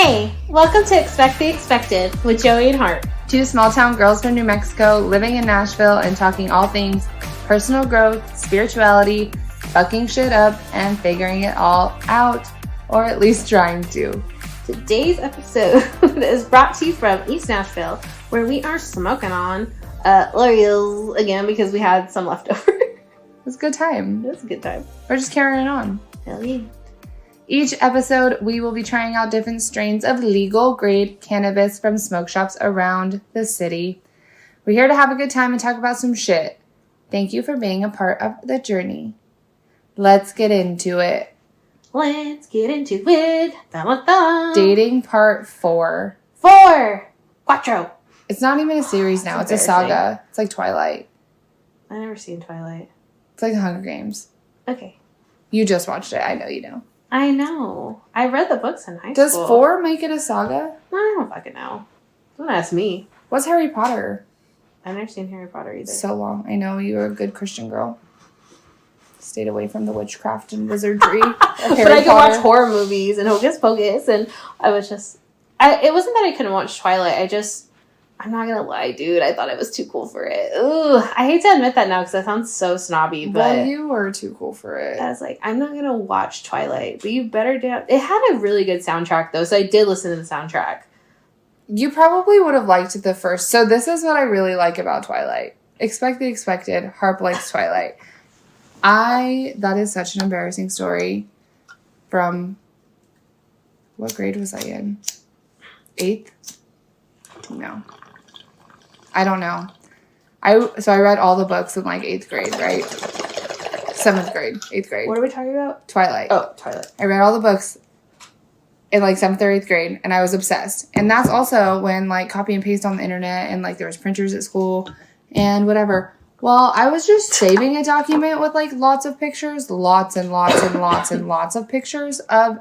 Hey, welcome to Expect the Expected with Joey and Hart. Two small-town girls from New Mexico living in Nashville and talking all things personal growth, spirituality, fucking shit up, and figuring it all out, or at least trying to. Today's episode is brought to you from East Nashville, where we are smoking on L'Oreal's again because we had some left over. It was a good time. It was a good time. We're just carrying it on. Hell yeah. Each episode, we will be trying out different strains of legal-grade cannabis from smoke shops around the city. We're here to have a good time and talk about some shit. Thank you for being a part of the journey. Let's get into it. Let's get into it. Da-da-da. Dating Part 4. 4. It's not even a series now. It's a saga. It's like Twilight. I never seen Twilight. It's like the Hunger Games. Okay. You just watched it. I know you know. I know. I read the books in high Does school. 4 make it a saga? I don't fucking know. Don't ask me. What's Harry Potter? I've never seen Harry Potter either. So long. I know you were a good Christian girl. Stayed away from the witchcraft and wizardry of Harry But I could Potter. watch horror movies and Hocus Pocus, and I was just... it wasn't that I couldn't watch Twilight, I'm not gonna lie, dude, I thought it was too cool for it. Ooh, I hate to admit that now because that sounds so snobby, but... Well, you were too cool for it. I was like, I'm not gonna watch Twilight, but you better do... It had a really good soundtrack, though, so I did listen to the soundtrack. You probably would have liked the first. So this is what I really like about Twilight. Expect the expected. Harp likes Twilight. That is such an embarrassing story from... What grade was I in? 8th? No. I don't know. So I read all the books in like 8th grade, right? 7th grade, 8th grade. What are we talking about? Twilight. Oh, Twilight. I read all the books in like 7th or 8th grade, and I was obsessed. And that's also when like copy and paste on the internet, and like there was printers at school and whatever. Well, I was just saving a document with like lots of pictures, lots and lots and lots and lots of pictures of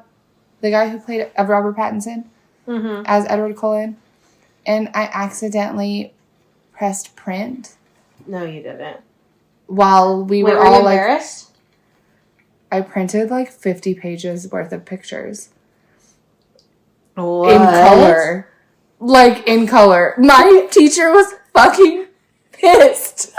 the guy who played Robert Pattinson as Edward Cullen. And I accidentally pressed print. No, you didn't. While we Wait, were all you like... embarrassed? I printed like 50 pages worth of pictures. What? In color. Like, in color. My teacher was fucking pissed.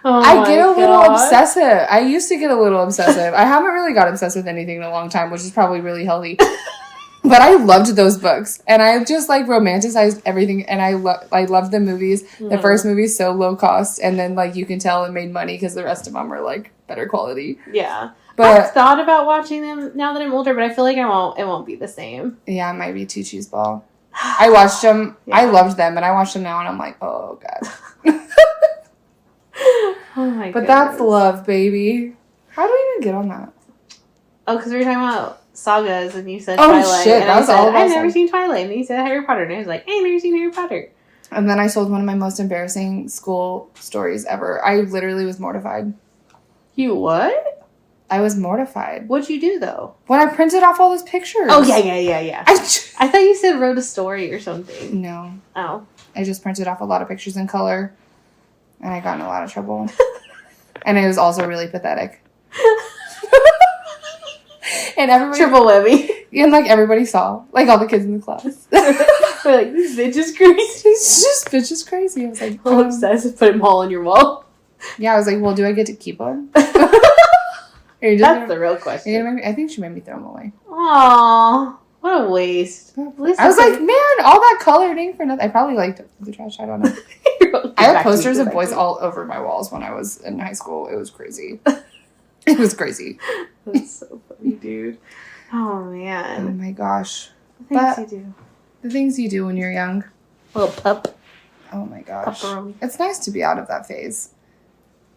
I get a little obsessive. I used to get a little obsessive. I haven't really got obsessed with anything in a long time, which is probably really healthy. But I loved those books. And I just, like, romanticized everything. And I loved the movies. The first movie's so low cost. And then, like, you can tell it made money because the rest of them are, like, better quality. Yeah. But I've thought about watching them now that I'm older, but I feel like it won't be the same. yeah, it might be too cheeseball. I watched them. Yeah. I loved them. And I watched them now and I'm like, oh, God. Oh my god. But that's love, baby. How do we even get on that? Oh, because we were talking about sagas and you said oh, Twilight. Shit, and I said, I've never sagas. seen Twilight. And you said Harry Potter. And I was like, I've never seen Harry Potter. And then I told one of my most embarrassing school stories ever. I literally was mortified. You what? I was mortified. What'd you do, though? When I printed off all those pictures. Oh, yeah. I thought you said wrote a story or something. No. Oh. I just printed off a lot of pictures in color. And I got in a lot of trouble. And it was also really pathetic. And everybody... Triple Webby. And, like, everybody saw. Like, all the kids in the class. They're like, this bitch is crazy. This bitch is crazy. I was like... I'm obsessed. Put them all on your wall. Yeah, I was like, well, do I get to keep them? That's the real question. I think she made me throw them away. Aww. What a waste. I was like, man, all that coloring for nothing. I probably liked the trash. I don't know. I have posters of boys all over my walls when I was in high school. It was crazy. It was crazy. That's so funny, dude. Oh, man. Oh, my gosh. The things you do. The things you do when you're young. Little pup. Oh, my gosh. Pepperoni. It's nice to be out of that phase.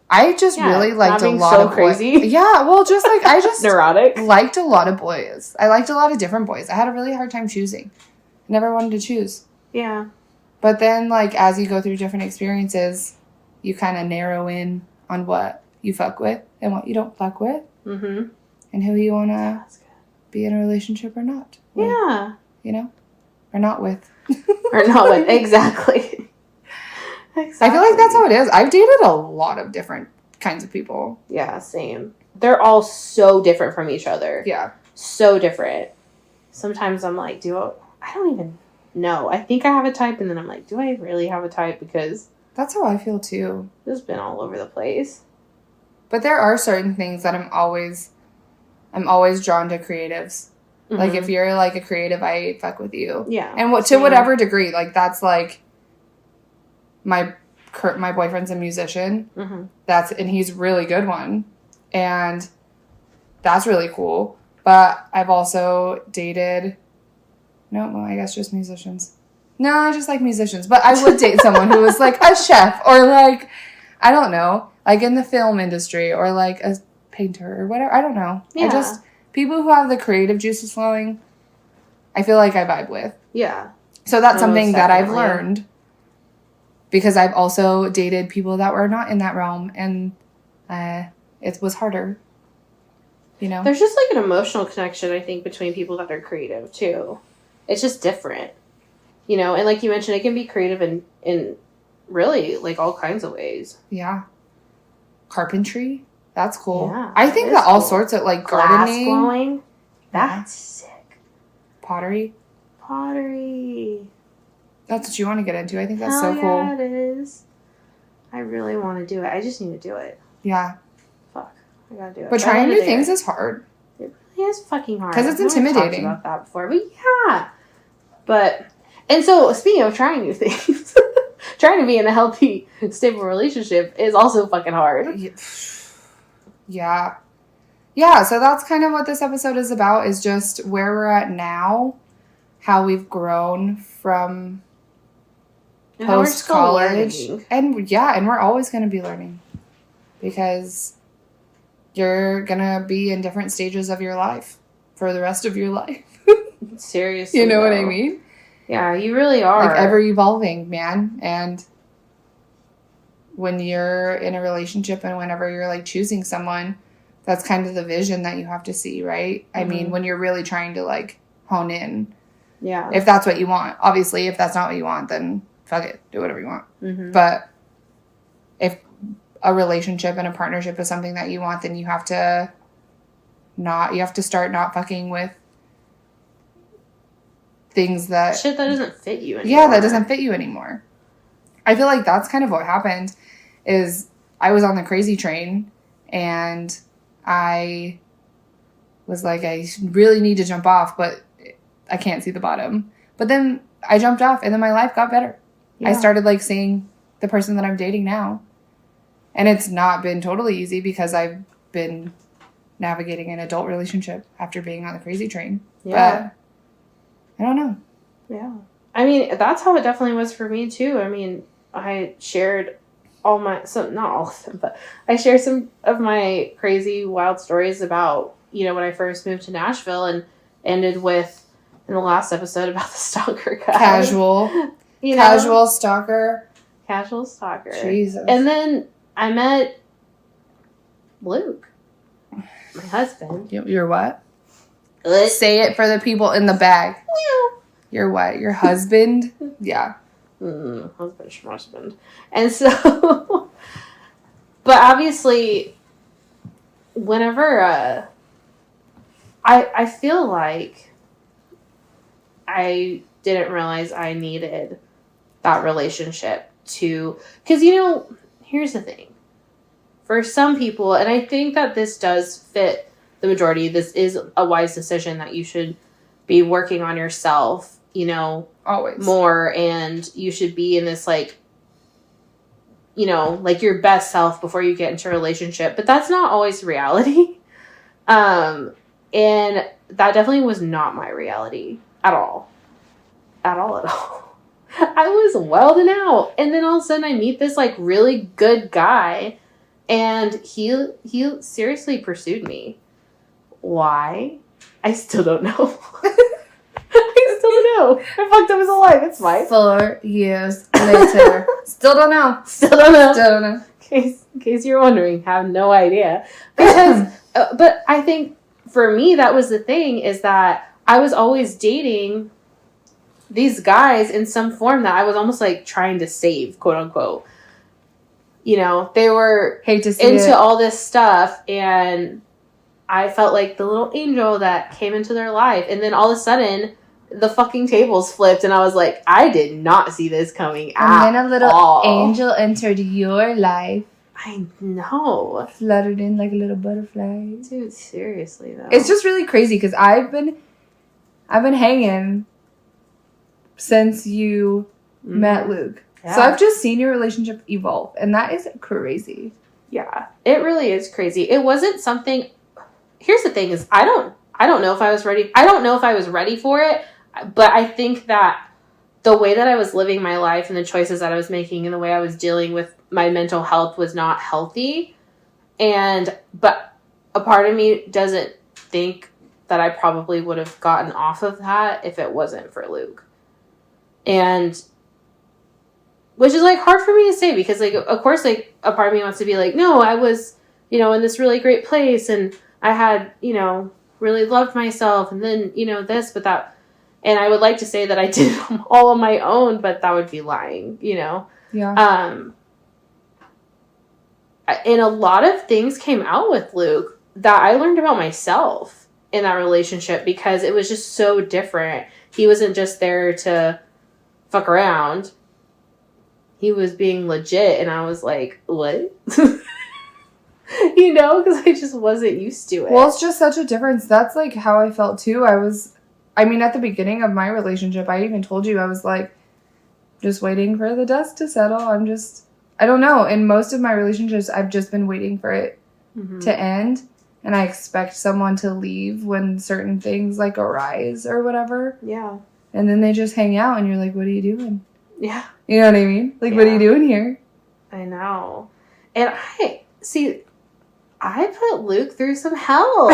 I just really liked a lot so of crazy. boys. Yeah, well, just like I just neurotic. Liked a lot of boys. I liked a lot of different boys. I had a really hard time choosing. I never wanted to choose. Yeah. But then, like, as you go through different experiences, you kind of narrow in on what you fuck with and what you don't fuck with. Mm-hmm. And who you want to be in a relationship or not. With, yeah. You know? Or not with. Or not with. Exactly. I feel like that's how it is. I've dated a lot of different kinds of people. Yeah, same. they're all so different from each other. Yeah. So different. Sometimes I'm like, I don't even know. I think I have a type, and then I'm like, do I really have a type? Because that's how I feel too. It's been all over the place. But there are certain things that I'm always drawn to creatives. Mm-hmm. Like, if you're, like, a creative, I fuck with you. Yeah. And to whatever degree. Like, that's, like, my boyfriend's a musician. Mm-hmm. And he's a really good one. And that's really cool. But I've also dated... No, well, I guess just musicians. No, I just like musicians. But I would date someone who was, like, a chef. Or, like, I don't know. Like, in the film industry. Or, like, a painter. Or whatever. I don't know. Yeah. People who have the creative juices flowing, I feel like I vibe with. Yeah. So that's something that I've learned. Because I've also dated people that were not in that realm. And it was harder. You know? There's just, like, an emotional connection, I think, between people that are creative, too. It's just different. You know? And like you mentioned, it can be creative in really, like, all kinds of ways. Yeah. Carpentry. That's cool. Yeah, I think that all sorts of, like, gardening. Glass blowing. That's sick. Pottery. That's what you want to get into. I think that's so cool. Yeah, it is. I really want to do it. I just need to do it. Yeah. Fuck. I gotta do it. But trying new things is hard. It really is fucking hard. Because it's intimidating. I've talked about that before, but yeah. And so, speaking of trying new things, trying to be in a healthy, stable relationship is also fucking hard. Yeah. Yeah, so that's kind of what this episode is about, is just where we're at now, how we've grown from post-college. And we're always going to be learning. Because you're going to be in different stages of your life for the rest of your life. Seriously. You know what I mean? Yeah, you really are. Like, ever evolving, man. And when you're in a relationship and whenever you're, like, choosing someone, that's kind of the vision that you have to see, right? Mm-hmm. I mean, when you're really trying to, like, hone in. Yeah. If that's what you want. Obviously, if that's not what you want, then fuck it. Do whatever you want. Mm-hmm. But if a relationship and a partnership is something that you want, then you have to start not fucking with things that... Shit that doesn't fit you anymore. Yeah, that doesn't fit you anymore. I feel like that's kind of what happened, is I was on the crazy train, and I was like, I really need to jump off, but I can't see the bottom. But then I jumped off, and then my life got better. Yeah. I started, like, seeing the person that I'm dating now. And it's not been totally easy because I've been navigating an adult relationship after being on the crazy train. Yeah. But I don't know. Yeah. I mean, that's how it definitely was for me, too. I mean, I shared not all of them, but I shared some of my crazy, wild stories about, when I first moved to Nashville, and ended with, in the last episode, about the stalker guy. Casual stalker. Casual stalker. Jesus. And then I met Luke, my husband. You're what? Say it for the people in the back. You're what? Your husband? Yeah. Husband. And so, but obviously, whenever, I feel like I didn't realize I needed that relationship to, because, here's the thing. For some people, and I think that this does fit the majority, this is a wise decision that you should be working on yourself, always more, and you should be in this, like, like your best self before you get into a relationship. But that's not always reality. And that definitely was not my reality at all. At all. I was welding out. And then all of a sudden I meet this, like, really good guy, and he seriously pursued me. Why? I still don't know. I still don't know. I fucked up his whole life. It's fine. 4 years later. Still don't know. In case you're wondering, have no idea. Because, but I think for me, that was the thing, is that I was always dating these guys in some form that I was almost, like, trying to save, quote unquote. They were into all this stuff, and I felt like the little angel that came into their life. And then all of a sudden, the fucking tables flipped, and I was like, I did not see this coming at all. And then a little angel entered your life. I know. Fluttered in like a little butterfly. Dude, seriously, though. It's just really crazy because I've been hanging since you met Luke. Yeah. So I've just seen your relationship evolve, and that is crazy. Yeah, it really is crazy. It wasn't something. Here's the thing: is I don't know if I was ready. I don't know if I was ready for it, but I think that the way that I was living my life and the choices that I was making and the way I was dealing with my mental health was not healthy. But a part of me doesn't think that I probably would have gotten off of that if it wasn't for Luke. And which is like hard for me to say because like, of course, like a part of me wants to be like, no, I was, in this really great place and I had, really loved myself and then, this, but that, and I would like to say that I did them all on my own, but that would be lying, Yeah. And a lot of things came out with Luke that I learned about myself in that relationship because it was just so different. He wasn't just there to fuck around. He was being legit, and I was like, what? Because I just wasn't used to it. Well, it's just such a difference. That's like how I felt too. At the beginning of my relationship, I even told you, I was like, just waiting for the dust to settle. I don't know. In most of my relationships, I've just been waiting for it to end. And I expect someone to leave when certain things like arise or whatever. Yeah. And then they just hang out and you're like, what are you doing? Yeah. You know what I mean? Like, what are you doing here? I know. And I put Luke through some hell.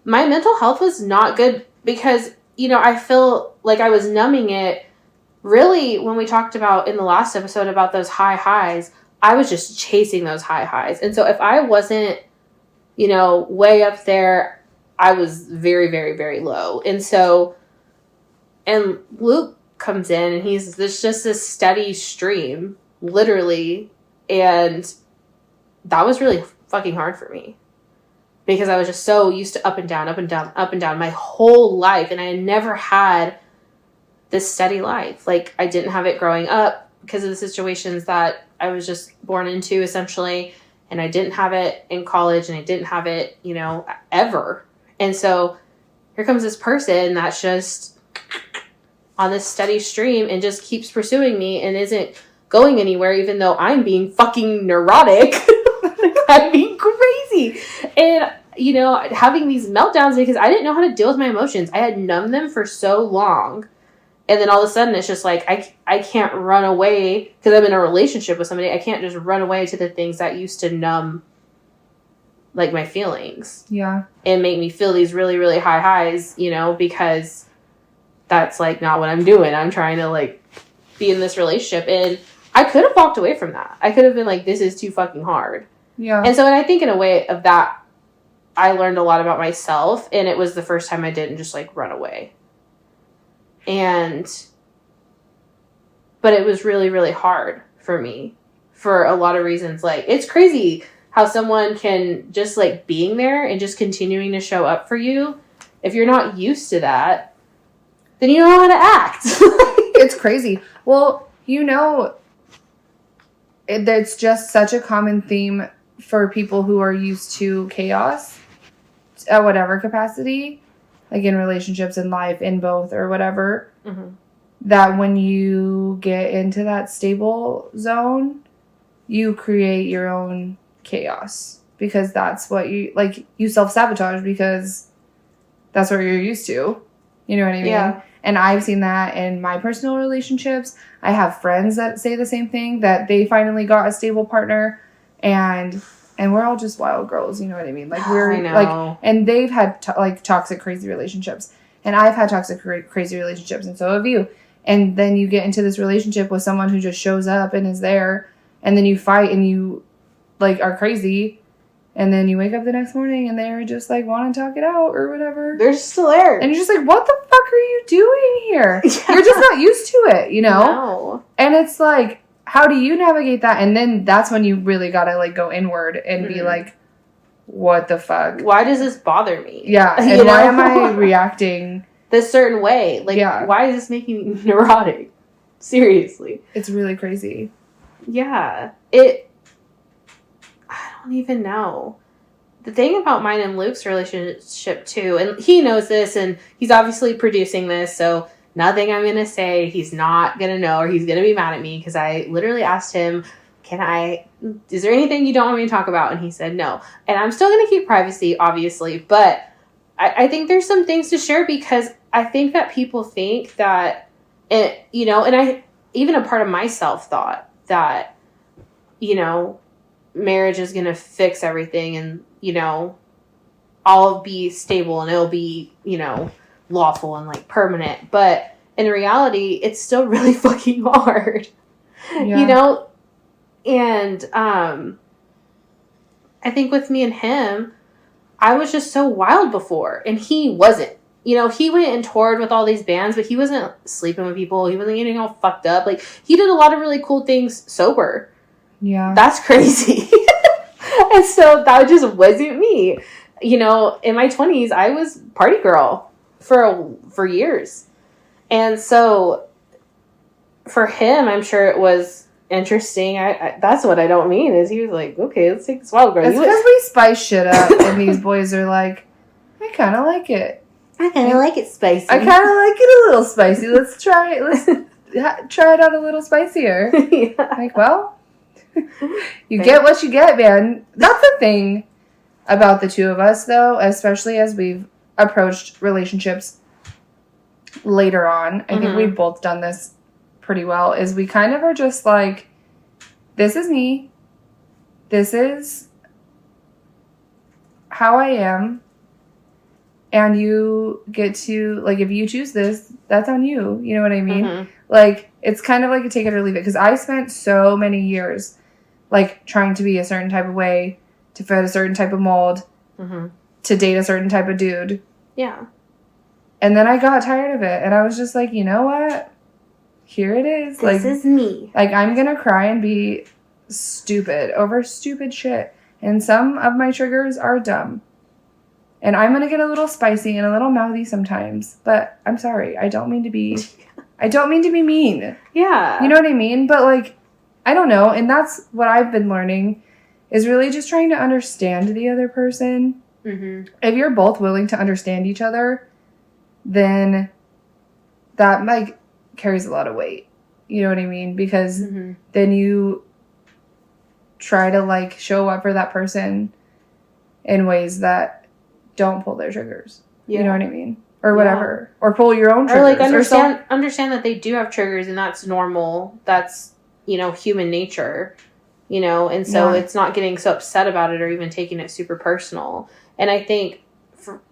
My mental health was not good because, I feel like I was numbing it. Really, when we talked about in the last episode about those high highs, I was just chasing those high highs. And so if I wasn't, way up there, I was very, very, very low. And so, and Luke comes in and he's just this steady stream, literally. And that was really fucking hard for me because I was just so used to up and down, up and down, up and down my whole life. And I had never had this steady life. Like I didn't have it growing up because of the situations that I was just born into essentially. And I didn't have it in college and I didn't have it, ever. And so here comes this person that's just on this steady stream and just keeps pursuing me and isn't going anywhere, even though I'm being fucking neurotic. I'm being crazy. And, having these meltdowns because I didn't know how to deal with my emotions. I had numbed them for so long. And then all of a sudden it's just like, I can't run away because I'm in a relationship with somebody. I can't just run away to the things that used to numb like my feelings. Yeah. And make me feel these really, really high highs, because that's like not what I'm doing. I'm trying to like be in this relationship. And I could have walked away from that. I could have been like, this is too fucking hard. Yeah. And so, and I think in a way of that, I learned a lot about myself. And it was the first time I didn't just like run away. But it was really, really hard for me for a lot of reasons. Like, it's crazy how someone can just like being there and just continuing to show up for you. If you're not used to that, then you don't know how to act. It's crazy. Well, it's just such a common theme for people who are used to chaos at whatever capacity. Like in relationships, in life, in both, or whatever, that when you get into that stable zone, you create your own chaos. Because that's what you self-sabotage because that's what you're used to. You know what I mean? Yeah. And I've seen that in my personal relationships. I have friends that say the same thing, that they finally got a stable partner and we're all just wild girls, you know what I mean? Like and they've had toxic, crazy relationships, and I've had toxic, crazy relationships, and so have you. And then you get into this relationship with someone who just shows up and is there, and then you fight and you are crazy, and then you wake up the next morning and they're just want to talk it out or whatever. They're still there, and you're just like, what the fuck are you doing here? Yeah. You're just not used to it, No. And it's like, how do you navigate that? And then that's when you really gotta go inward and be like, what the fuck? Why does this bother me? Yeah, and why am I reacting this certain way? Like, why is this making me neurotic? Seriously. It's really crazy. Yeah. I don't even know. The thing about mine and Luke's relationship, too, and he knows this, and he's obviously producing this, so nothing I'm going to say he's not going to know, or he's going to be mad at me, because I literally asked him, is there anything you don't want me to talk about? And he said no. And I'm still going to keep privacy, obviously, but I think there's some things to share, because I think that people think that, and I, even a part of myself thought that, marriage is going to fix everything, and, I'll be stable and it'll be, lawful and like permanent. But in reality, it's still really fucking hard, and, I think with me and him, I was just so wild before, and he wasn't. He went and toured with all these bands, but he wasn't sleeping with people. He wasn't getting all fucked up. Like, he did a lot of really cool things sober. Yeah. That's crazy. And so that just wasn't me. In my 20s, I was party girl for years. And so for him, I'm sure it was interesting. I that's what I don't mean, is he was like, okay, let's take this wild girl. It's because we spice shit up, and these boys are like, I kind of like it. I kind of like it spicy. I kind of like it a little spicy. Let's try it. Let's try it out a little spicier. Yeah. Like, well, you get what you get, man. That's the thing about the two of us, though, especially as we've approached relationships later on. I think we've both done this pretty well, is we kind of are just like, this is me. This is how I am. And you get to, like, if you choose this, that's on you. You know what I mean? Mm-hmm. Like, it's kind of like a take it or leave it. Because I spent so many years, like, trying to be a certain type of way, to fit a certain type of mold, to date a certain type of dude. Yeah. And then I got tired of it. And I was just like, you know what? Here it is. This is me. Like, I'm going to cry and be stupid over stupid shit. And some of my triggers are dumb. And I'm going to get a little spicy and a little mouthy sometimes. But I'm sorry. I don't mean to be mean. Yeah. You know what I mean? But, like, I don't know. And that's what I've been learning, is really just trying to understand the other person. Mm-hmm. If you're both willing to understand each other, then that, like, carries a lot of weight. You know what I mean? Because then you try to, like, show up for that person in ways that don't pull their triggers. Yeah. You know what I mean? Or whatever. Yeah. Or pull your own triggers. Or like understand that they do have triggers, and that's normal. That's, human nature. And so it's not getting so upset about it or even taking it super personal. And I think,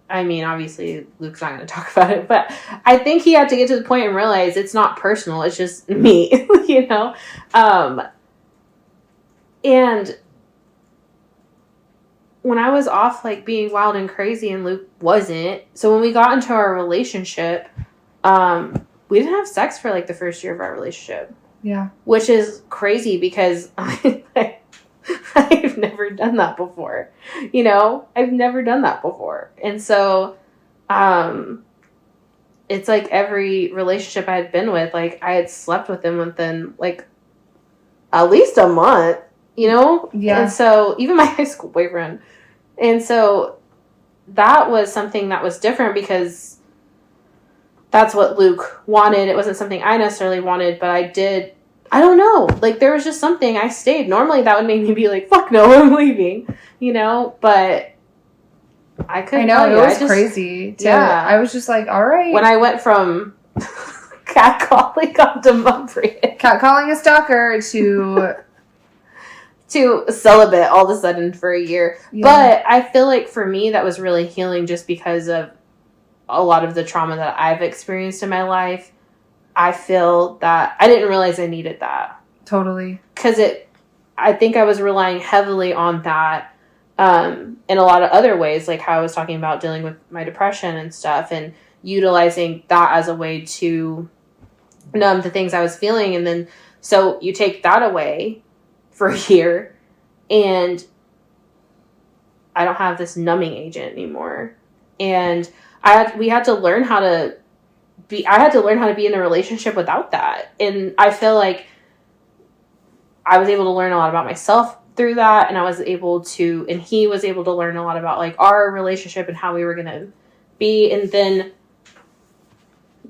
obviously Luke's not going to talk about it, but I think he had to get to the point and realize it's not personal. It's just me, and when I was off, like, being wild and crazy and Luke wasn't, so when we got into our relationship, we didn't have sex for, like, the first year of our relationship. Yeah. Which is crazy, because I've never done that before. I've never done that before. And so, it's like every relationship I had been with, like, I had slept with him within, like, at least a month. Yeah. And so, even my high school boyfriend. And so, that was something that was different, because that's what Luke wanted. It wasn't something I necessarily wanted, but I don't know. Like, there was just something. I stayed. Normally, that would make me be like, fuck no, I'm leaving. But I couldn't. I know, it was crazy. I was just like, all right. When I went from catcalling onto Mumbria. Catcalling a stalker to celibate all of a sudden for a year. Yeah. But I feel like for me, that was really healing, just because of a lot of the trauma that I've experienced in my life. I feel that I didn't realize I needed that. Totally. Because I think I was relying heavily on that in a lot of other ways, like how I was talking about dealing with my depression and stuff, and utilizing that as a way to numb the things I was feeling. And then, so you take that away for a year, and I don't have this numbing agent anymore. And we had to learn how to be in a relationship without that. And I feel like I was able to learn a lot about myself through that. And he was able to learn a lot about like our relationship and how we were going to be. And then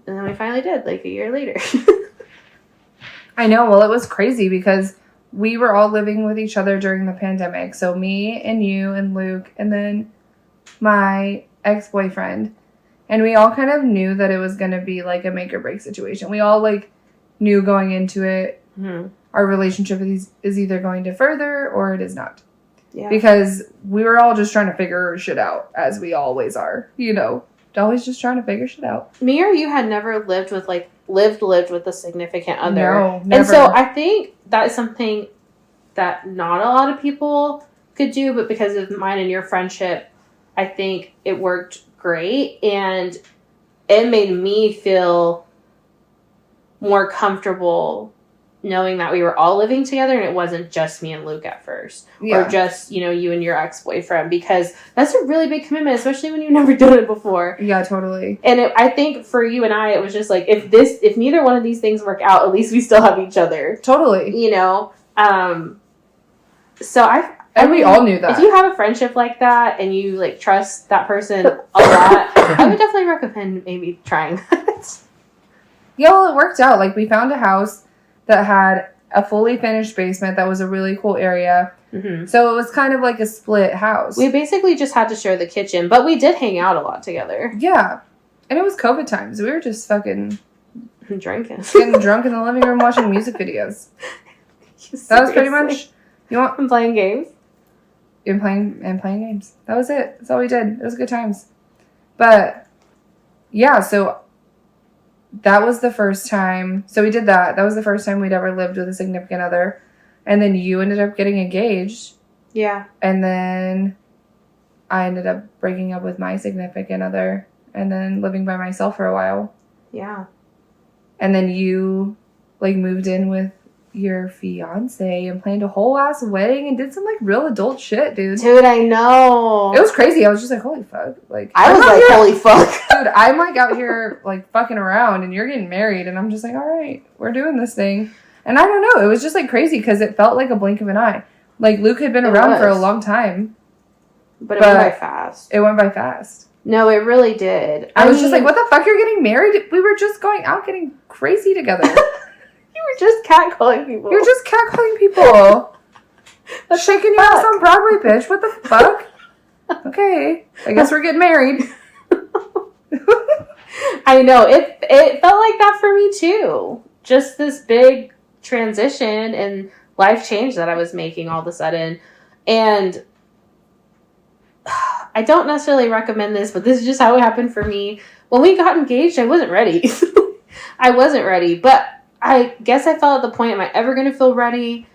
we finally did, like a year later. I know. Well, it was crazy because we were all living with each other during the pandemic. So me and you and Luke and then my ex-boyfriend. And we all kind of knew that it was going to be like a make or break situation. We all like knew going into it, our relationship is either going to further or it is not. Yeah. Because we were all just trying to figure shit out, as we always are, you know. Always just trying to figure shit out. Me or you had never lived with a significant other. No, never. And so I think that is something that not a lot of people could do, but because of mine and your friendship, I think it worked great. And it made me feel more comfortable knowing that we were all living together and it wasn't just me and Luke at first. Yeah. Or just, you know, you and your ex-boyfriend, because that's a really big commitment, especially when you've never done it before. Yeah, totally. And I think for you and I, it was just like, if neither one of these things work out, at least we still have each other. Totally. You know? So we all knew that. If you have a friendship like that and you like trust that person a lot, I would definitely recommend maybe trying that. Yeah, well, it worked out. Like, we found a house that had a fully finished basement that was a really cool area. Mm-hmm. So it was kind of like a split house. We basically just had to share the kitchen, but we did hang out a lot together. Yeah. And it was COVID times. We were just fucking drinking. Getting drunk in the living room watching music videos. That was pretty much... And playing games? And playing games. That was it. That's all we did. It was good times. But, yeah, so... That was the first time. So we did that. That was the first time we'd ever lived with a significant other. And then you ended up getting engaged. Yeah. And then I ended up breaking up with my significant other and then living by myself for a while. Yeah. And then you, like, moved in with your fiance and planned a whole ass wedding and did some, like, real adult shit, dude. Dude, I know. It was crazy. I was just like, holy fuck. Like, I was like, holy fuck. Dude, I'm, like, out here, like, fucking around and you're getting married and I'm just like, all right, we're doing this thing. And I don't know. It was just, like, crazy because it felt like a blink of an eye. Like, Luke had been around for a long time. But it went by fast. It went by fast. No, it really did. I was just like, what the fuck? You're getting married? We were just going out getting crazy together. You were just catcalling people. You're just catcalling people. Shaking your ass on Broadway, bitch. What the fuck? Okay. I guess we're getting married. I know. It felt like that for me, too. Just this big transition and life change that I was making all of a sudden. And I don't necessarily recommend this, but this is just how it happened for me. When we got engaged, I wasn't ready. I wasn't ready, but I guess I felt at the point, am I ever going to feel ready?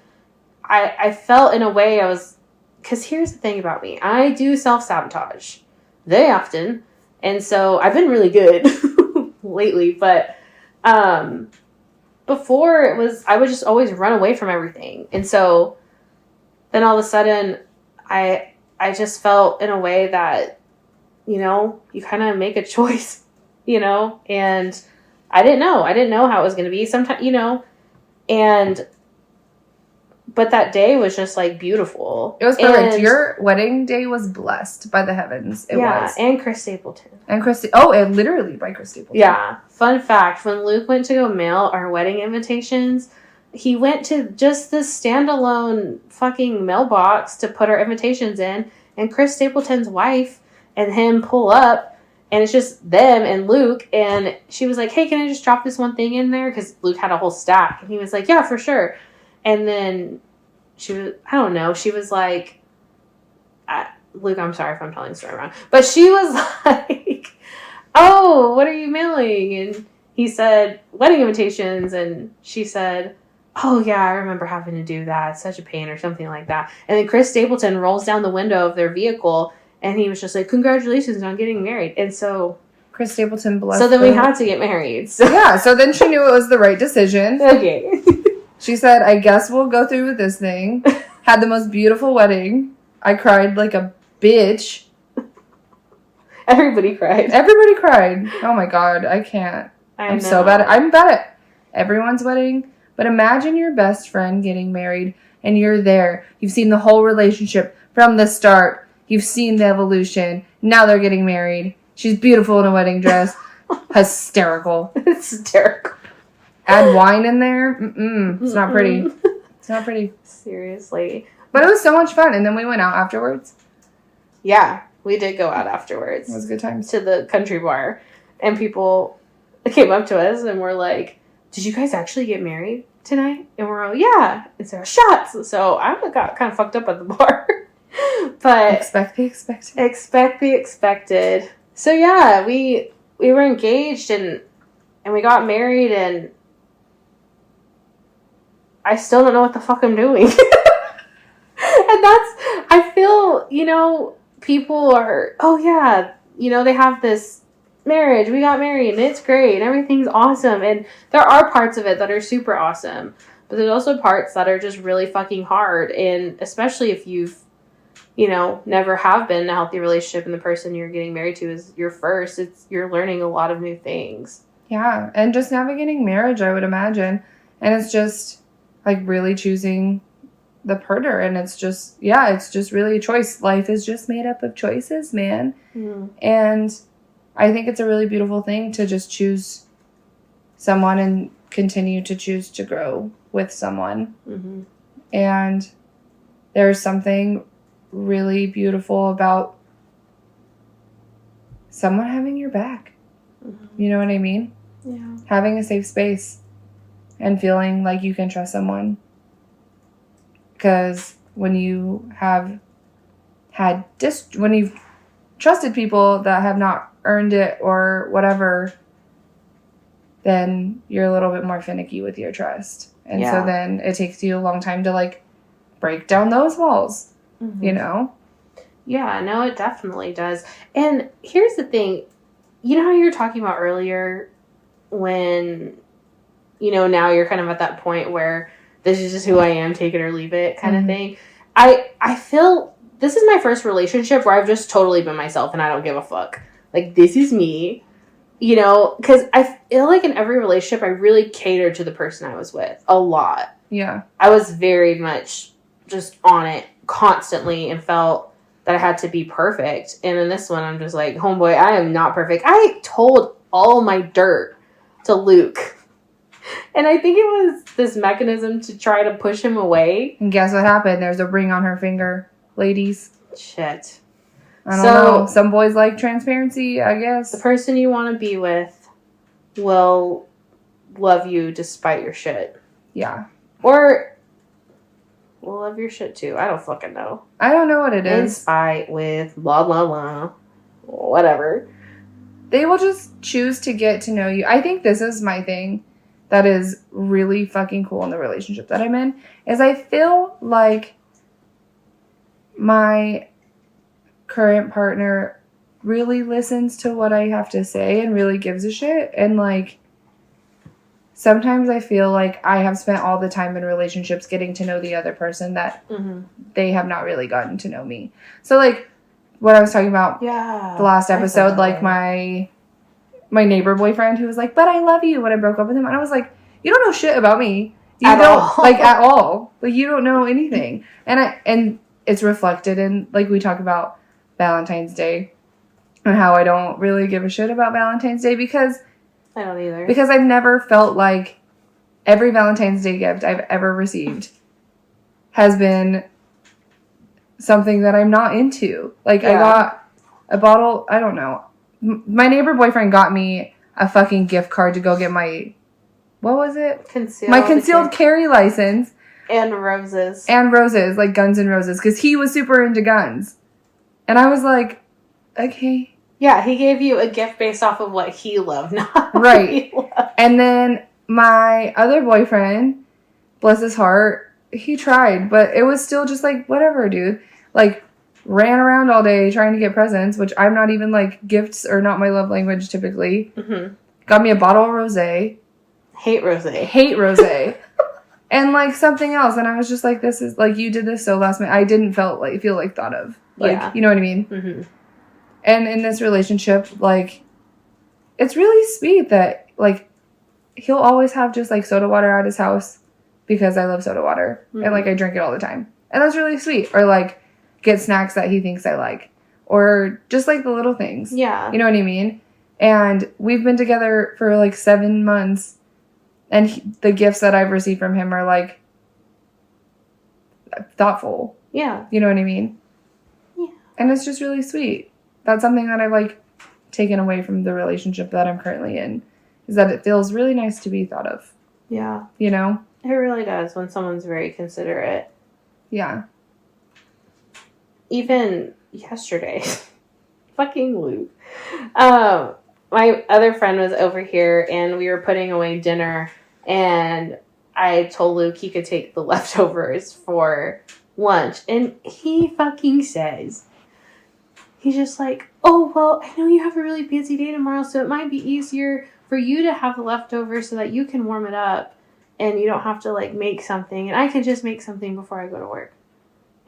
I felt in a way I was, because here's the thing about me. I do self-sabotage very often. And so I've been really good lately, but before I would just always run away from everything. And so then all of a sudden I just felt in a way that, you know, you kind of make a choice, you know, and I didn't know how it was going to be sometimes, you know, but that day was just like beautiful. It was perfect. Your wedding day was blessed by the heavens. It was. And Chris Stapleton. And literally by Chris Stapleton. Yeah. Fun fact, when Luke went to go mail our wedding invitations, he went to just this standalone fucking mailbox to put our invitations in, and Chris Stapleton's wife and him pull up, and it's just them and Luke, and she was like, hey, can I just drop this one thing in there? Because Luke had a whole stack, and he was like, yeah, for sure. And then she was like, Luke, I'm sorry if I'm telling the story wrong, but she was like, oh, what are you mailing? And he said, wedding invitations, and she said, oh, yeah, I remember having to do that. It's such a pain, or something like that. And then Chris Stapleton rolls down the window of their vehicle, and he was just like, congratulations on getting married. And so Chris Stapleton blessed. So then we had to get married. So. Yeah, so then she knew it was the right decision. Okay. She said, I guess we'll go through with this thing. Had the most beautiful wedding. I cried like a bitch. Everybody cried. Everybody cried. Oh my god, I can't. I'm so bad I'm bad at everyone's wedding. But imagine your best friend getting married and you're there. You've seen the whole relationship from the start. You've seen the evolution. Now they're getting married. She's beautiful in a wedding dress. Hysterical. Hysterical. Add wine in there. It's not pretty. It's not pretty. Seriously. But it was so much fun. And then we went out afterwards. Yeah, we did go out afterwards. It was good times. To the country bar. And people came up to us and were like, did you guys actually get married tonight? And we're all, yeah. And so shots. So I got kind of fucked up at the bar. But expect the expected. Expect the expected. So yeah, we were engaged and we got married and I still don't know what the fuck I'm doing. And I feel, people are, oh yeah, they have this marriage, we got married and it's great and everything's awesome. And there are parts of it that are super awesome, but there's also parts that are just really fucking hard. And especially if you've, never have been in a healthy relationship and the person you're getting married to is your first, you're learning a lot of new things. Yeah. And just navigating marriage, I would imagine. And it's just like really choosing the partner. And it's just really a choice. Life is just made up of choices, man. Mm. And I think it's a really beautiful thing to just choose someone and continue to choose to grow with someone. Mm-hmm. And there's something really beautiful about someone having your back. Mm-hmm. You know what I mean? Yeah. Having a safe space and feeling like you can trust someone. Because when you have when you've trusted people that have not earned it or whatever, then you're a little bit more finicky with your trust. And so then it takes you a long time to like break down those walls, mm-hmm. Yeah, no, it definitely does. And here's the thing, how you were talking about earlier when, now you're kind of at that point where this is just who I am, take it or leave it kind of thing. I feel this is my first relationship where I've just totally been myself and I don't give a fuck. Like, this is me, because I feel like in every relationship, I really catered to the person I was with a lot. Yeah. I was very much just on it constantly and felt that I had to be perfect. And in this one, I'm just like, homeboy, I am not perfect. I told all my dirt to Luke. And I think it was this mechanism to try to push him away. And guess what happened? There's a ring on her finger, ladies. Shit. I don't know. Some boys like transparency, I guess. The person you want to be with will love you despite your shit. Yeah. Or will love your shit too. I don't fucking know. I don't know what it is. In spite, with, blah, blah, blah. Whatever. They will just choose to get to know you. I think this is my thing that is really fucking cool in the relationship that I'm in, is I feel like my current partner really listens to what I have to say and really gives a shit. And like, sometimes I feel like I have spent all the time in relationships getting to know the other person that they have not really gotten to know me. So like what I was talking about the last episode, like my neighbor boyfriend who was like, but I love you when I broke up with him. And I was like, you don't know shit about me. You at don't all. like at all. Like you don't know anything. And it's reflected in, like, we talk about Valentine's Day and how I don't really give a shit about Valentine's Day because I don't either. Because I've never felt like every Valentine's Day gift I've ever received has been something that I'm not into. Like, I got a bottle, I don't know. My neighbor boyfriend got me a fucking gift card to go get my, what was it? My concealed carry license. And roses. And roses, like Guns N' Roses, because he was super into guns. And I was like, okay. Yeah, he gave you a gift based off of what he loved, not right. what he loved. And then my other boyfriend, bless his heart, he tried, but it was still just like, whatever, dude. Like, ran around all day trying to get presents, which I'm not even, like, gifts are not my love language typically. Mm-hmm. Got me a bottle of rosé. Hate rosé. Hate rosé. And, like, something else. And I was just like, this is, like, you did this so last minute. I didn't feel like thought of. Like, Yeah. you know what I mean? Mm-hmm. And in this relationship, like, it's really sweet that, like, he'll always have just, like, soda water at his house because I love soda water. Mhm. And, like, I drink it all the time. And that's really sweet. Or, like, get snacks that he thinks I like. Or just, like, the little things. Yeah. You know what I mean? And we've been together for, like, 7 months. And the gifts that I've received from him are, like, thoughtful. Yeah. You know what I mean? Yeah. And it's just really sweet. That's something that I've, like, taken away from the relationship that I'm currently in. Is that it feels really nice to be thought of. Yeah. You know? It really does when someone's very considerate. Yeah. Even yesterday. Fucking Luke. My other friend was over here and we were putting away dinner and I told Luke he could take the leftovers for lunch. And he fucking says, he's just like, oh, well, I know you have a really busy day tomorrow, so it might be easier for you to have the leftovers so that you can warm it up and you don't have to, like, make something. And I can just make something before I go to work.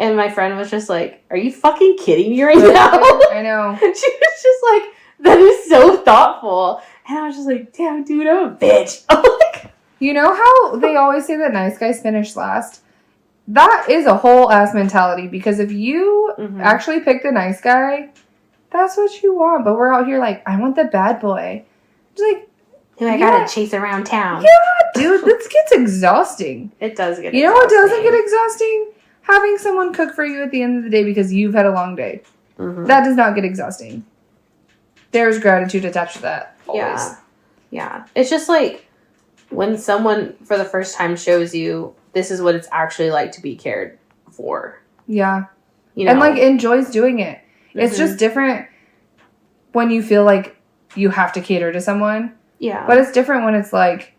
And my friend was just like, are you fucking kidding me right now? I know. And she was just like, that is so thoughtful. And I was just like, damn, dude, I'm a bitch. I'm like, You know how they always say that nice guys finish last? That is a whole ass mentality because if you Mhm. actually pick the nice guy, that's what you want. But we're out here like, I want the bad boy. It's like, who I gotta chase around town. yeah, dude, this gets exhausting. It does get You know what doesn't exhausting. get exhausting? Having someone cook for you at the end of the day because you've had a long day. Mhm. That does not get exhausting. There's gratitude attached to that. Always. Yeah. Yeah. It's just like when someone for the first time shows you this is what it's actually like to be cared for. Yeah. You know? And like enjoys doing it. It's Mhm. just different when you feel like you have to cater to someone. Yeah. But it's different when it's like,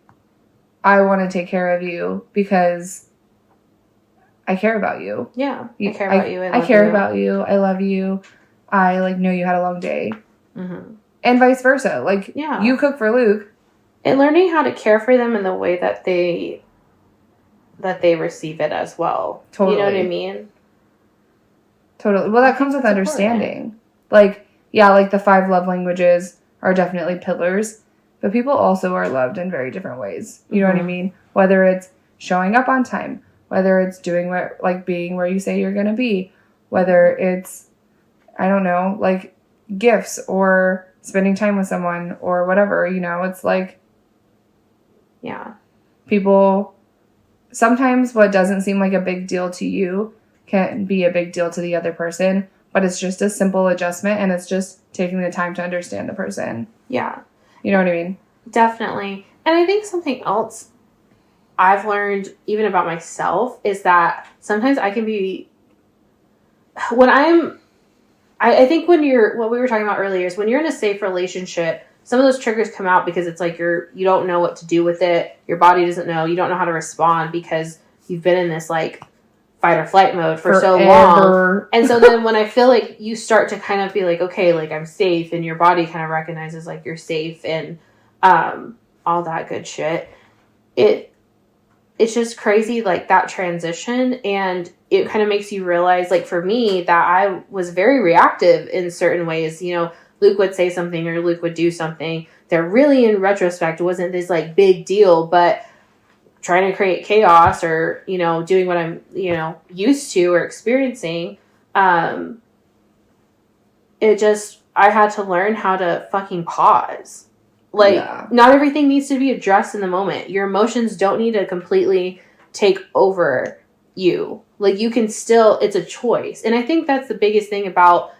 I want to take care of you because I care about you. yeah. I care about you. I care about you. I love you. I like know you had a long day. Mm-hmm. And vice versa. Like, Yeah. you cook for Luke. And learning how to care for them in the way that they receive it as well. Totally. You know what I mean? Totally. Well, I that comes with think that's understanding. Like, yeah, like the 5 love languages are definitely pillars, but people also are loved in very different ways. You know what I Mhm. mean? Whether it's showing up on time, whether it's doing what, like being where you say you're going to be, whether it's, I don't know, like gifts or spending time with someone or whatever, you know, it's like Yeah. people, sometimes what doesn't seem like a big deal to you can be a big deal to the other person, but it's just a simple adjustment and it's just taking the time to understand the person. Yeah. You know what I mean? Definitely. And I think something else I've learned even about myself is that sometimes I can be when I think when you're what we were talking about earlier is when you're in a safe relationship, some of those triggers come out because it's like you don't know what to do with it. Your body doesn't know. You don't know how to respond because you've been in this like fight or flight mode for so long. Forever. And so then when I feel like you start to kind of be like, okay, like I'm safe and your body kind of recognizes like you're safe and all that good shit. It's just crazy like that transition and it kind of makes you realize like for me that I was very reactive in certain ways. You know, Luke would say something or Luke would do something that really in retrospect wasn't this like big deal, but trying to create chaos or, you know, doing what I'm, you know, used to or experiencing, I had to learn how to fucking pause. Like, Yeah. not everything needs to be addressed in the moment. Your emotions don't need to completely take over you. Like, you can still, it's a choice. And I think that's the biggest thing about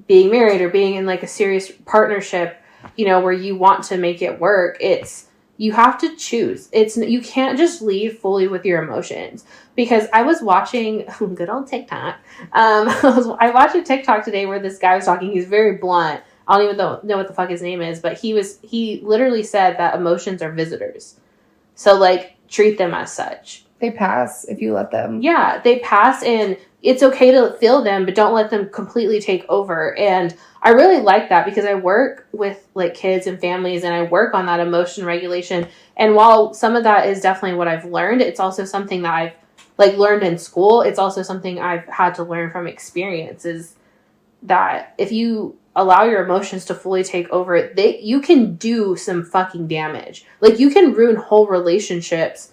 being married or being in, like, a serious partnership, you know, where you want to make it work. It's, you have to choose. You can't just lead fully with your emotions. Because I was watching, good old TikTok. I watched a TikTok today where this guy was talking. He's very blunt. I don't even know what the fuck his name is, but he literally said that emotions are visitors. So, like, treat them as such. They pass if you let them. Yeah, they pass and it's okay to feel them, but don't let them completely take over. And I really like that because I work with, like, kids and families and I work on that emotion regulation. And while some of that is definitely what I've learned, it's also something that I've, like, learned in school. It's also something I've had to learn from experience is that if you allow your emotions to fully take over, you can do some fucking damage. Like, you can ruin whole relationships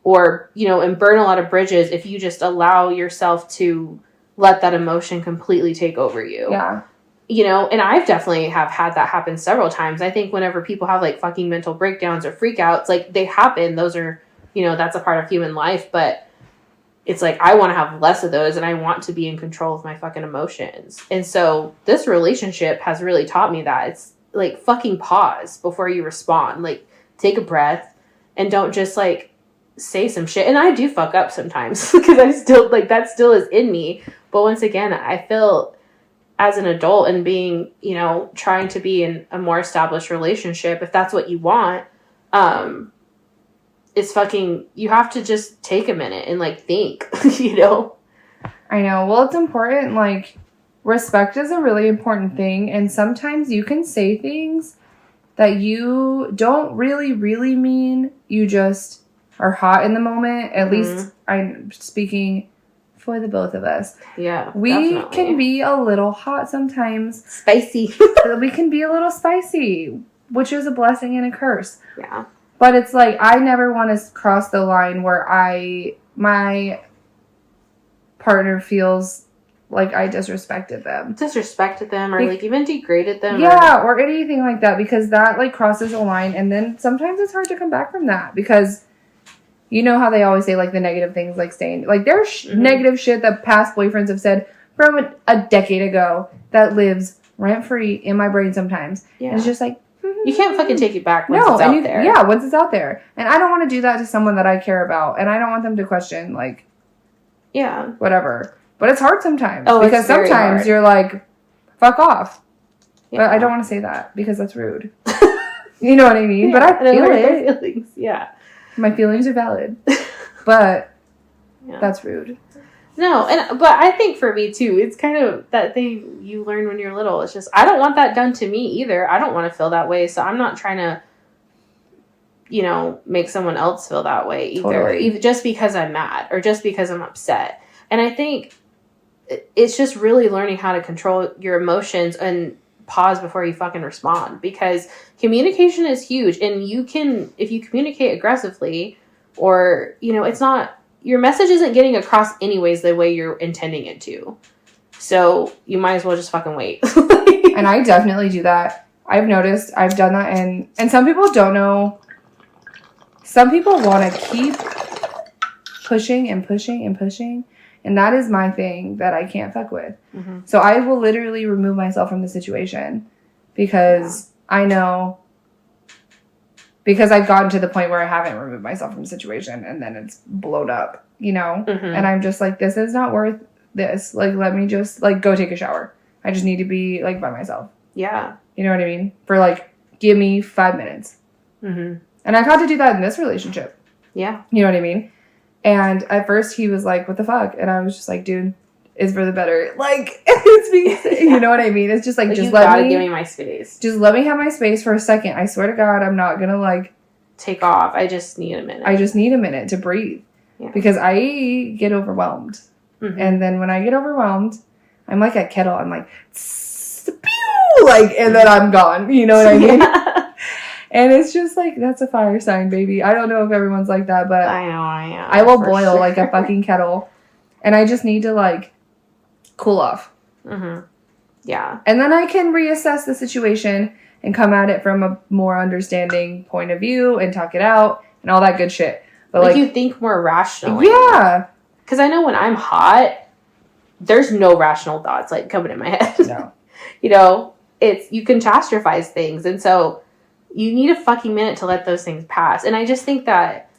or, you know, and burn a lot of bridges if you just allow yourself to let that emotion completely take over you. Yeah. You know, and I've definitely have had that happen several times. I think whenever people have like fucking mental breakdowns or freakouts, like, they happen. Those are, you know, that's a part of human life. But it's like, I want to have less of those, and I want to be in control of my fucking emotions. And so this relationship has really taught me that. It's like, fucking pause before you respond. Like, take a breath and don't just like say some shit. And I do fuck up sometimes because I still, like, that still is in me. But once again, I feel as an adult and being, you know, trying to be in a more established relationship, if that's what you want, it's fucking, you have to just take a minute and like think, you know? I know. Well, it's important. Like, respect is a really important thing. And sometimes you can say things that you don't really, really mean. You just are hot in the moment. At least I'm speaking for the both of us. Yeah. We definitely. can be a little hot sometimes. Spicy. We can be a little spicy, which is a blessing and a curse. Yeah. But it's like, I never want to cross the line where my partner feels like I disrespected them. Disrespected them or like even degraded them. Yeah, or anything like that, because that like crosses a line, and then sometimes it's hard to come back from that, because you know how they always say like the negative things like staying, like there's negative shit that past boyfriends have said from a decade ago that lives rent free in my brain sometimes. Yeah. And it's just like, you can't fucking take it back once it's out there. Yeah, once it's out there. And I don't want to do that to someone that I care about. And I don't want them to question, like, yeah, whatever. But it's hard sometimes. Oh, because sometimes you're like, fuck off. Yeah. But I don't want to say that because that's rude. You know what I mean? Yeah, but I feel it. Feelings. Yeah. My feelings are valid. But that's rude. No, but I think for me too, it's kind of that thing you learn when you're little. It's just, I don't want that done to me either. I don't want to feel that way, so I'm not trying to, you know, make someone else feel that way either. Totally. Either just because I'm mad or just because I'm upset. And I think it's just really learning how to control your emotions and pause before you fucking respond, because communication is huge. And you can, if you communicate aggressively, or, you know, it's not, your message isn't getting across anyways the way you're intending it to. So you might as well just fucking wait. And I definitely do that. I've noticed, I've done that, and some people don't know. Some people want to keep pushing and pushing and pushing. And that is my thing that I can't fuck with. Mm-hmm. So I will literally remove myself from the situation because I know, because I've gotten to the point where I haven't removed myself from the situation and then it's blown up, you know? Mm-hmm. And I'm just like, this is not worth this. Like, let me just, like, go take a shower. I just need to be, like, by myself. Yeah. You know what I mean? For, like, give me 5 minutes. Mm-hmm. And I've had to do that in this relationship. Yeah. You know what I mean? And at first he was like, what the fuck? And I was just like, dude, it's for the better. Like, it's because, you know what I mean? It's just like just let me give me my space. Just let me have my space for a second. I swear to God, I'm not gonna like take off. I just need a minute. I just need a minute to breathe. Yeah. Because I get overwhelmed. Mm-hmm. And then when I get overwhelmed, I'm like a kettle. I'm like, like, and then I'm gone. You know what I mean? Yeah. And it's just like, that's a fire sign, baby. I don't know if everyone's like that, but I know. I will boil like a fucking kettle. And I just need to like cool off. Mm-hmm. Yeah. And then I can reassess the situation and come at it from a more understanding point of view and talk it out and all that good shit. But like you think more rationally. Yeah. Because I know when I'm hot, there's no rational thoughts like coming in my head. No. You know, you catastrophize things. And so you need a fucking minute to let those things pass. And I just think that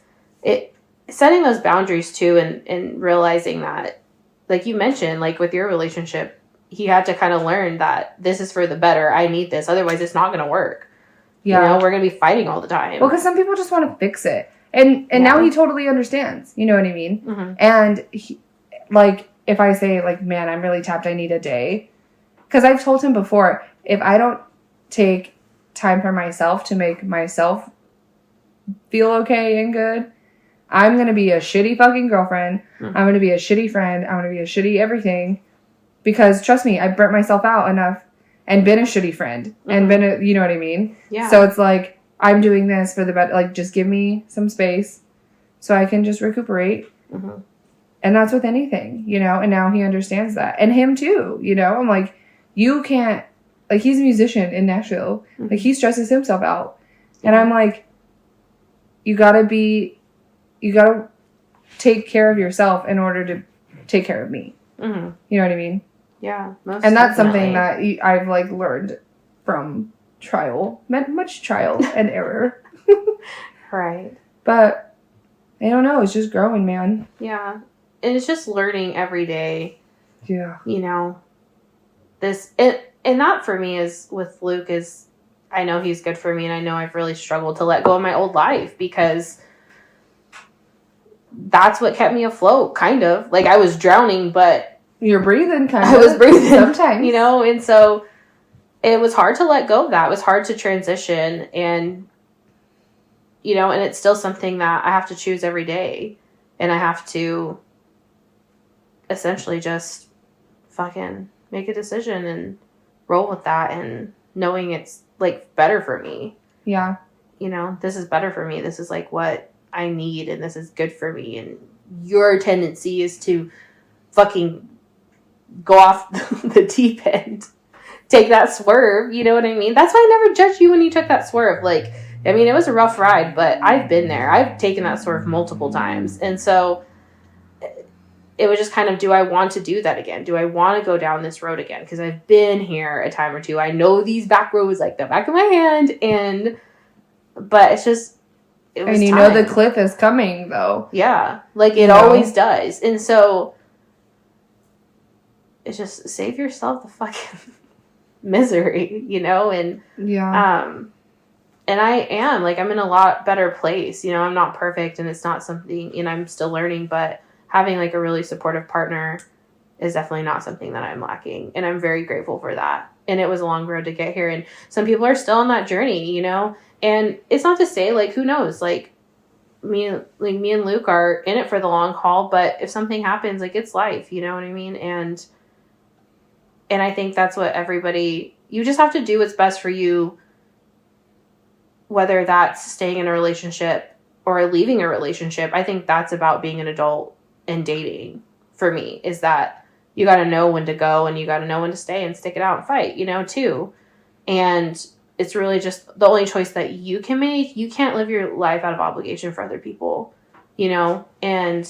setting those boundaries too, and realizing that, like you mentioned, like with your relationship, he had to kind of learn that this is for the better. I need this. Otherwise, it's not going to work. Yeah. You know, we're going to be fighting all the time. Well, because some people just want to fix it. And now he totally understands. You know what I mean? Mm-hmm. And he, like, if I say, like, man, I'm really tapped, I need a day. Because I've told him before, if I don't take time for myself to make myself feel okay and good, I'm going to be a shitty fucking girlfriend. Mm-hmm. I'm going to be a shitty friend. I'm going to be a shitty everything. Because trust me, I've burnt myself out enough and been a shitty friend and been a, you know what I mean? Yeah. So it's like, I'm doing this for the better. Like, just give me some space so I can just recuperate. Mm-hmm. And that's with anything, you know? And now he understands that. And him too, you know? I'm like, you can't, like, he's a musician in Nashville. Mm-hmm. Like, he stresses himself out. Yeah. And I'm like, you gotta take care of yourself in order to take care of me. Mm-hmm. You know what I mean? Yeah. And that's something that I've, like, learned from much trial and error. Right. But I don't know. It's just growing, man. Yeah. And it's just learning every day. Yeah. You know, and that for me is with Luke is, I know he's good for me, and I know I've really struggled to let go of my old life because that's what kept me afloat, kind of. Like, I was drowning, but you're breathing, kind of. I was breathing sometimes, you know, and so it was hard to let go of that. It was hard to transition, and you know, and it's still something that I have to choose every day, and I have to essentially just fucking make a decision and roll with that, and knowing it's like better for me. Yeah. You know, this is better for me. This is like what I need, and this is good for me. And your tendency is to fucking go off the deep end, take that swerve. You know what I mean? That's why I never judged you when you took that swerve. Like, I mean, it was a rough ride, but I've been there. I've taken that swerve multiple times. And so it was just kind of, do I want to do that again? Do I want to go down this road again? Because I've been here a time or two. I know these back roads like the back of my hand. But it's just, it was and you time. know the cliff is coming, though. Yeah. Like, it always does. And so it's just save yourself the fucking misery, you know? And yeah. and I am, like, I'm in a lot better place. You know, I'm not perfect, and it's not something, you know, I'm still learning, but having, like, a really supportive partner is definitely not something that I'm lacking. And I'm very grateful for that. And it was a long road to get here. And some people are still on that journey, you know? And it's not to say, like, who knows? Like, me and Luke are in it for the long haul, but if something happens, like, it's life, you know what I mean? And I think that's what you just have to do what's best for you, whether that's staying in a relationship or leaving a relationship. I think that's about being an adult and dating for me, is that you got to know when to go and you got to know when to stay and stick it out and fight, you know, too. And it's really just the only choice that you can make. You can't live your life out of obligation for other people, you know? And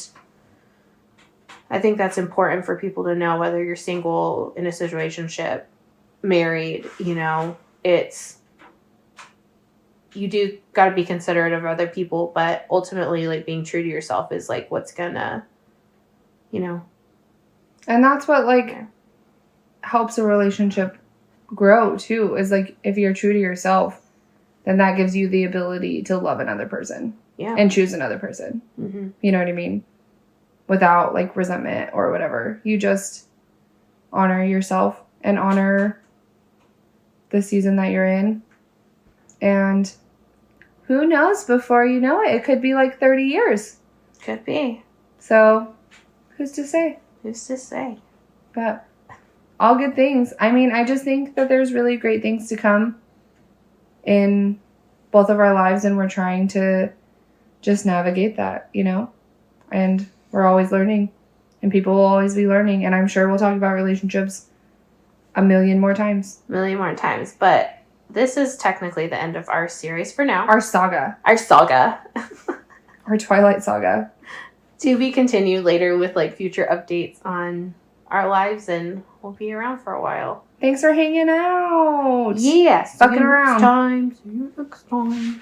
I think that's important for people to know, whether you're single, in a situationship, married, you know, you do got to be considerate of other people, but ultimately, like, being true to yourself is, like, what's gonna, you know. And that's what, like, helps a relationship grow, too, is, like, if you're true to yourself, then that gives you the ability to love another person. Yeah. And choose another person. Mm-hmm. You know what I mean? Without, like, resentment or whatever. You just honor yourself and honor the season that you're in. And who knows, before you know it could be like 30 years. Could be. So, who's to say? Who's to say? But all good things. I mean, I just think that there's really great things to come in both of our lives, and we're trying to just navigate that, you know? And we're always learning, and people will always be learning, and I'm sure we'll talk about relationships a million more times. But this is technically the end of our series for now. Our saga. Our Twilight saga. To be continued later with, like, future updates on our lives, and we'll be around for a while. Thanks for hanging out. Yes. Fucking around. See you next time.